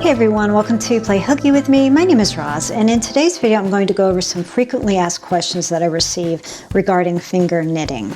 Hey everyone, welcome to Play Hooky with me. My name is Roz, and in today's video I'm going to go over some frequently asked questions that I receive regarding finger knitting.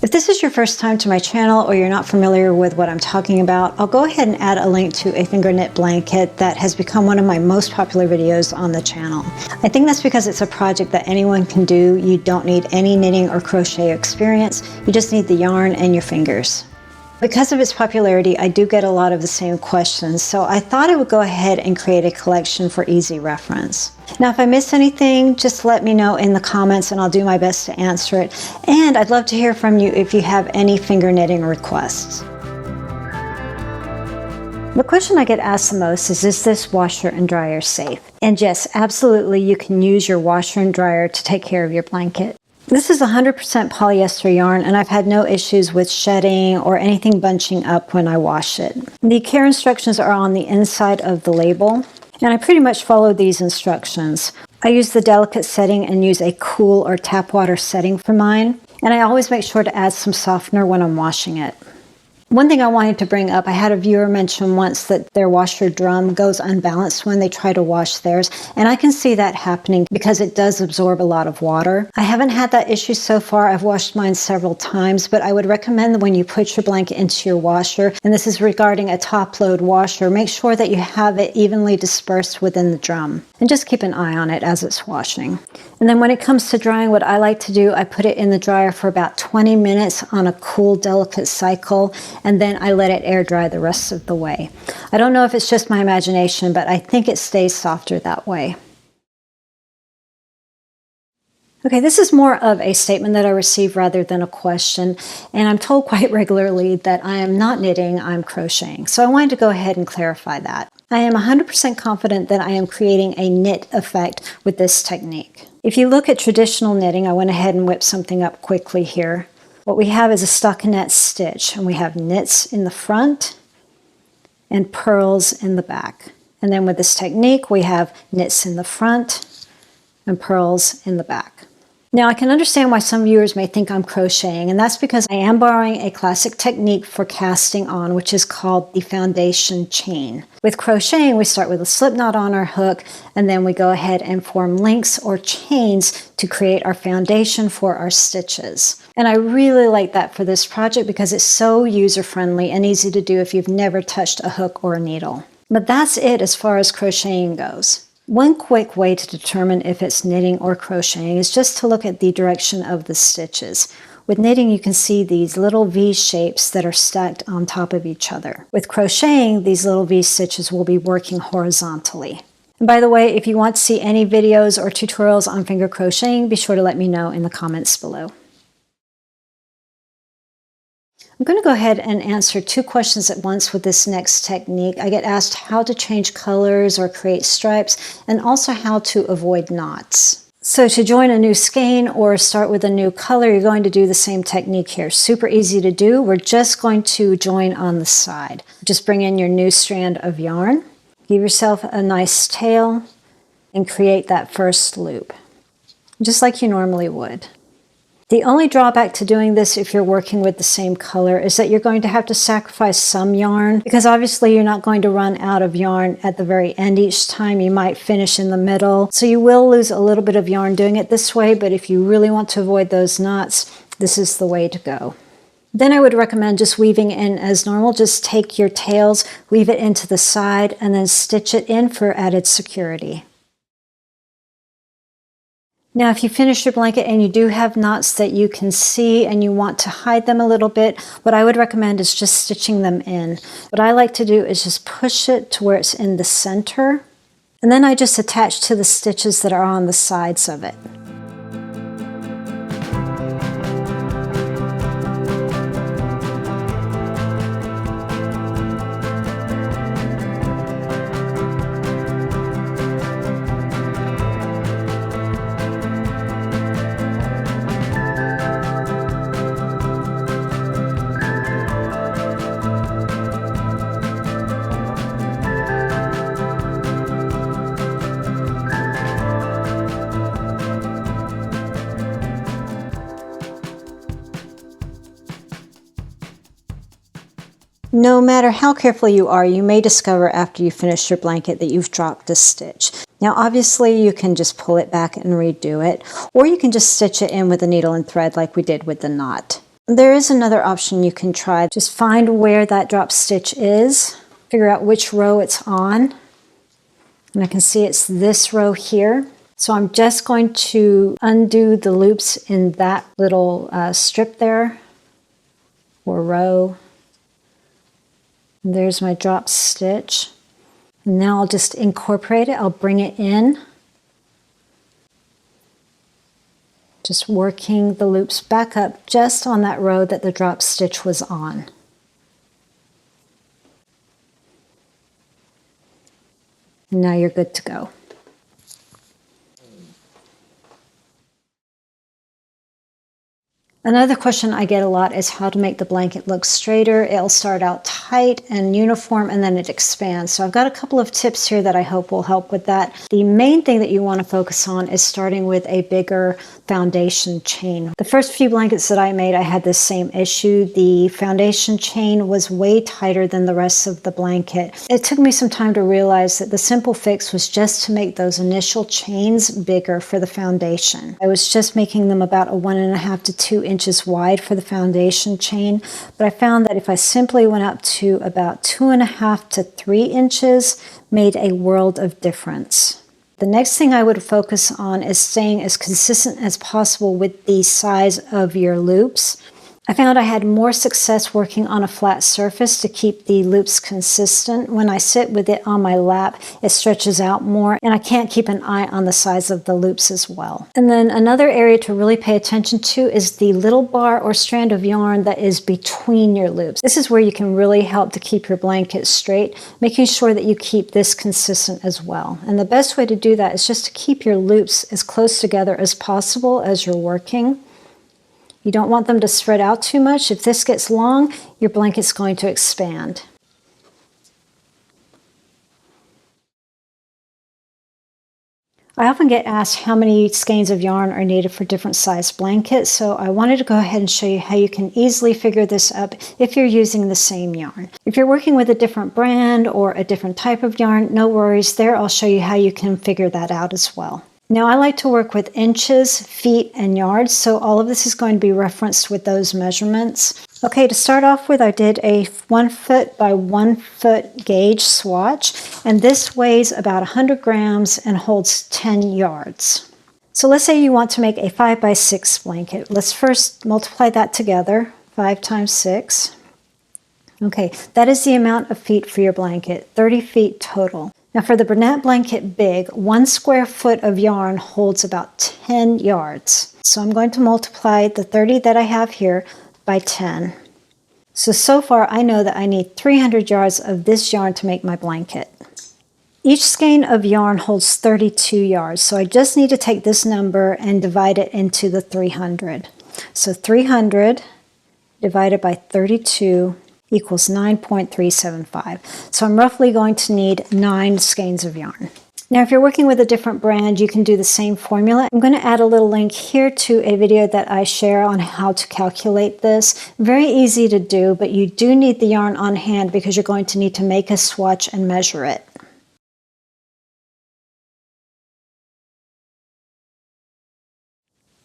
If this is your first time to my channel or you're not familiar with what I'm talking about, I'll go ahead and add a link to a finger knit blanket that has become one of my most popular videos on the channel. I think that's because it's a project that anyone can do. You don't need any knitting or crochet experience. You just need the yarn and your fingers. Because of its popularity, I do get a lot of the same questions, so I thought I would go ahead and create a collection for easy reference. Now, if I miss anything, just let me know in the comments and I'll do my best to answer it. And I'd love to hear from you if you have any finger knitting requests. The question I get asked the most is this washer and dryer safe? And yes, absolutely, you can use your washer and dryer to take care of your blanket. This is 100% polyester yarn, and I've had no issues with shedding or anything bunching up when I wash it. The care instructions are on the inside of the label, and I pretty much follow these instructions. I use the delicate setting and use a cool or tap water setting for mine, and I always make sure to add some softener when I'm washing it. One thing I wanted to bring up, I had a viewer mention once that their washer drum goes unbalanced when they try to wash theirs, and I can see that happening because it does absorb a lot of water. I haven't had that issue so far. I've washed mine several times, but I would recommend that when you put your blanket into your washer, and this is regarding a top load washer, make sure that you have it evenly dispersed within the drum, and just keep an eye on it as it's washing. And then when it comes to drying, what I like to do, I put it in the dryer for about 20 minutes on a cool, delicate cycle, and then I let it air dry the rest of the way. I don't know if it's just my imagination, but I think it stays softer that way. Okay, this is more of a statement that I receive rather than a question, and I'm told quite regularly that I am not knitting, I'm crocheting. So I wanted to go ahead and clarify that. I am 100% confident that I am creating a knit effect with this technique. If you look at traditional knitting, I went ahead and whipped something up quickly here. What we have is a stockinette stitch, and we have knits in the front and purls in the back. And then with this technique, we have knits in the front and purls in the back. Now, I can understand why some viewers may think I'm crocheting, and that's because I am borrowing a classic technique for casting on, which is called the foundation chain. With crocheting, we start with a slip knot on our hook, and then we go ahead and form links or chains to create our foundation for our stitches. And I really like that for this project because it's so user-friendly and easy to do if you've never touched a hook or a needle. But that's it as far as crocheting goes. One quick way to determine if it's knitting or crocheting is just to look at the direction of the stitches. With knitting, you can see these little V shapes that are stacked on top of each other. With crocheting, these little V stitches will be working horizontally. And by the way, if you want to see any videos or tutorials on finger crocheting, be sure to let me know in the comments below. I'm going to go ahead and answer two questions at once with this next technique. I get asked how to change colors or create stripes, and also how to avoid knots. So to join a new skein or start with a new color, you're going to do the same technique here. Super easy to do. We're just going to join on the side. Just bring in your new strand of yarn, give yourself a nice tail, and create that first loop, just like you normally would. The only drawback to doing this if you're working with the same color is that you're going to have to sacrifice some yarn, because obviously you're not going to run out of yarn at the very end each time. You might finish in the middle, so you will lose a little bit of yarn doing it this way, but if you really want to avoid those knots, this is the way to go. Then I would recommend just weaving in as normal. Just take your tails, weave it into the side, and then stitch it in for added security. Now, if you finish your blanket and you do have knots that you can see and you want to hide them a little bit, what I would recommend is just stitching them in. What I like to do is just push it to where it's in the center, and then I just attach to the stitches that are on the sides of it. No matter how careful you are, you may discover after you finish your blanket that you've dropped a stitch. Now obviously you can just pull it back and redo it, or you can just stitch it in with a needle and thread like we did with the knot. There is another option you can try. Just find where that drop stitch is, figure out which row it's on, and I can see it's this row here. So I'm just going to undo the loops in that little strip there, or row. And there's my drop stitch. And now I'll just incorporate it. I'll bring it in. Just working the loops back up just on that row that the drop stitch was on. And now you're good to go. Another question I get a lot is how to make the blanket look straighter. It'll start out tight and uniform and then it expands. So I've got a couple of tips here that I hope will help with that. The main thing that you want to focus on is starting with a bigger foundation chain. The first few blankets that I made, I had this same issue. The foundation chain was way tighter than the rest of the blanket. It took me some time to realize that the simple fix was just to make those initial chains bigger for the foundation. I was just making them about a 1.5 to 2 inches wide for the foundation chain, but I found that if I simply went up to about 2.5 to 3 inches, made a world of difference. The next thing I would focus on is staying as consistent as possible with the size of your loops. I found I had more success working on a flat surface to keep the loops consistent. When I sit with it on my lap, it stretches out more, and I can't keep an eye on the size of the loops as well. And then another area to really pay attention to is the little bar or strand of yarn that is between your loops. This is where you can really help to keep your blanket straight, making sure that you keep this consistent as well. And the best way to do that is just to keep your loops as close together as possible as you're working. You don't want them to spread out too much. If this gets long, your blanket's going to expand. I often get asked how many skeins of yarn are needed for different size blankets, so I wanted to go ahead and show you how you can easily figure this up if you're using the same yarn. If you're working with a different brand or a different type of yarn, no worries there. I'll show you how you can figure that out as well. Now I like to work with inches, feet, and yards, so all of this is going to be referenced with those measurements. Okay, to start off with, I did a 1 foot by 1 foot gauge swatch, and this weighs about 100 grams and holds 10 yards. So let's say you want to make a 5 by 6 blanket. Let's first multiply that together, 5 times 6. Okay, that is the amount of feet for your blanket, 30 feet total. Now for the Bernat Blanket Big, 1 square foot of yarn holds about 10 yards. So I'm going to multiply the 30 that I have here by 10. So far I know that I need 300 yards of this yarn to make my blanket. Each skein of yarn holds 32 yards, so I just need to take this number and divide it into the 300. So 300 divided by 32 equals 9.375. So I'm roughly going to need 9 skeins of yarn. Now if you're working with a different brand, you can do the same formula. I'm going to add a little link here to a video that I share on how to calculate this. Very easy to do, but you do need the yarn on hand because you're going to need to make a swatch and measure it.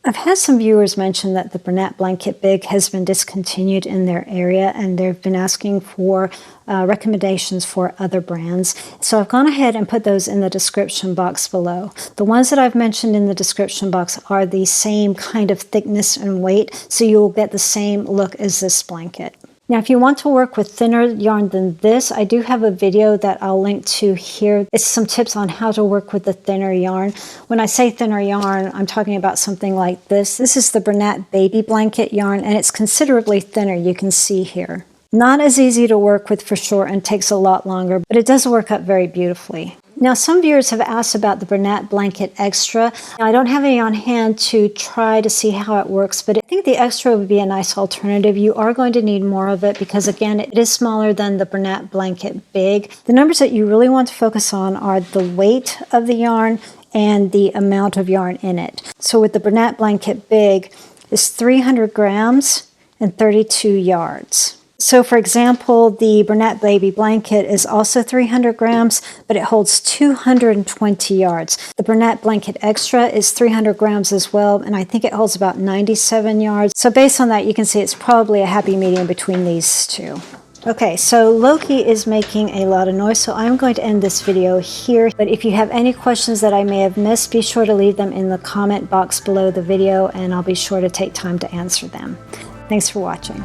I've had some viewers mention that the Bernat Blanket Big has been discontinued in their area, and they've been asking for recommendations for other brands. So I've gone ahead and put those in the description box below. The ones that I've mentioned in the description box are the same kind of thickness and weight, so you'll get the same look as this blanket. Now, if you want to work with thinner yarn than this, I do have a video that I'll link to here. It's some tips on how to work with the thinner yarn. When I say thinner yarn, I'm talking about something like this. This is the Bernat Baby Blanket yarn, and it's considerably thinner, you can see here. Not as easy to work with for sure and takes a lot longer, but it does work up very beautifully. Now, some viewers have asked about the Bernat Blanket Extra. Now, I don't have any on hand to try to see how it works, but I think the Extra would be a nice alternative. You are going to need more of it because, again, it is smaller than the Bernat Blanket Big. The numbers that you really want to focus on are the weight of the yarn and the amount of yarn in it. So with the Bernat Blanket Big, it's 300 grams and 32 yards. So for example, the Bernat Baby Blanket is also 300 grams, but it holds 220 yards. The Bernat Blanket Extra is 300 grams as well, and I think it holds about 97 yards. So based on that, you can see it's probably a happy medium between these two. Okay, so Loki is making a lot of noise, so I'm going to end this video here. But if you have any questions that I may have missed, be sure to leave them in the comment box below the video, and I'll be sure to take time to answer them. Thanks for watching.